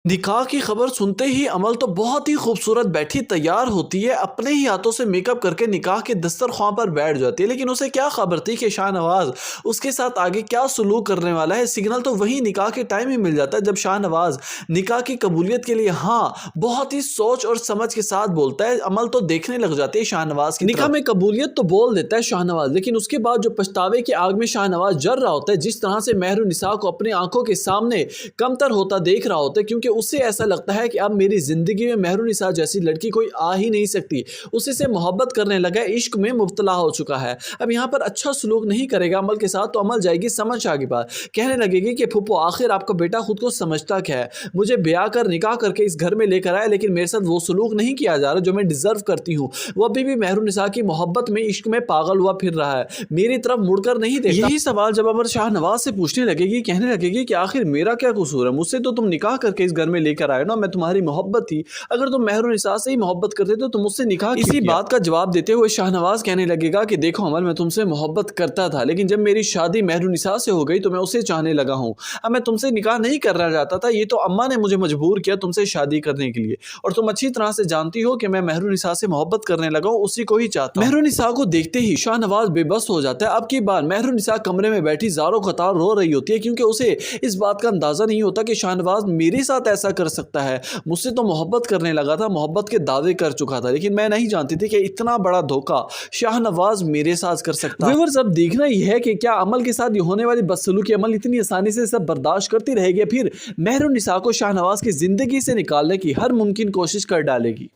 निकाह की खबर सुनते ही अमल तो बहुत ही खूबसूरत बैठी तैयार होती है, अपने ही हाथों से मेकअप करके निकाह के दस्तरख्वां पर बैठ जाती है। लेकिन उसे क्या खबर थी कि शाहनवाज उसके साथ आगे क्या सलूक करने वाला है। सिग्नल तो वही निकाह के टाइम ही मिल जाता है जब शाहनवाज निकाह की कबूलियत के लिए हाँ बहुत ही सोच और समझ के साथ बोलता है। अमल तो देखने लग जाती है शाहनवाज की निकाह में कबूलियत तो बोल देता है शाहनवाज, लेकिन उसके बाद जो पछतावे की आग में शाहनवाज जल रहा होता है, जिस तरह से मेहरुनिसा को अपनी आंखों के सामने कमतर होता देख रहा होता है, क्योंकि उससे ऐसा लगता है कि अब मेरी जिंदगी में मेहरुनिसा जैसी लड़की कोई आ ही नहीं सकती। उसी से मोहब्बत करने लगा है, इश्क में मुब्तला हो चुका है। अब यहाँ पर अच्छा सलूक नहीं करेगा अमल के साथ तो अमल जाएगी समझ आगे बात, कहने लगेगी कि फूफो आखिर आपका बेटा खुद को समझता क्या है, मुझे ब्याह कर निकाह करके इस घर में लेकर आया, लेकिन मेरे साथ वो सलूक नहीं किया जा रहा जो मैं डिजर्व करती हूँ। वो अभी भी मेहरुनिसा की मोहब्बत में इश्क में पागल हुआ फिर रहा है, मेरी तरफ मुड़कर नहीं देखता। यही सवाल जब अमर शाहनवाज से पूछने लगेगी, कहने लगेगी कि आखिर मेरा क्या कसूर है, मुझसे तो तुम निकाह करके इस घर में लेकर आए ना, मैं तुम्हारी मोहब्बत थी, अगर तुम मेहरुनिसा से ही मोहब्बत करते तो तुम मुझसे निकाह इसी बात का जवाब देते हुए शाहनवाज कहने लगेगा कि देखो अमल, मैं तुमसे मोहब्बत करता था, लेकिन जब मेरी शादी मेहरुनिसा से हो गई तो मैं उसे चाहने लगा हूँ। अब मैं तुमसे निकाह नहीं करना चाहता था, ये तो अम्मा ने मुझे मजबूर किया तुमसे शादी करने के लिए, और तुम अच्छी तरह से जानती हो कि मैं मेहरुनिसा से मोहब्बत करने लगा हूँ, उसी को ही चाहता हूँ। मेहरुनिसा को देखते ही शाहनवाज बेबस हो जाता है। अब की बार मेहरुनिसा कमरे में बैठी ज़ारो कतार रो रही होती है, क्योंकि उसे इस बात का अंदाजा नहीं होता कि शाहनवाज मेरे साथ ऐसा कर सकता है। मुझसे तो मोहब्बत करने लगा था, मोहब्बत के दावे कर चुका था, लेकिन मैं नहीं जानती थी कि इतना बड़ा धोखा शाहनवाज मेरे साथ कर सकता है। व्यूअर्स, अब देखना ही है कि क्या अमल के साथ ये होने वाली बदसलूकी अमल इतनी आसानी से सब बर्दाश्त करती रहेगी, फिर मेहरुनिसा को शाहनवाज की जिंदगी से निकालने की हर मुमकिन कोशिश कर डालेगी।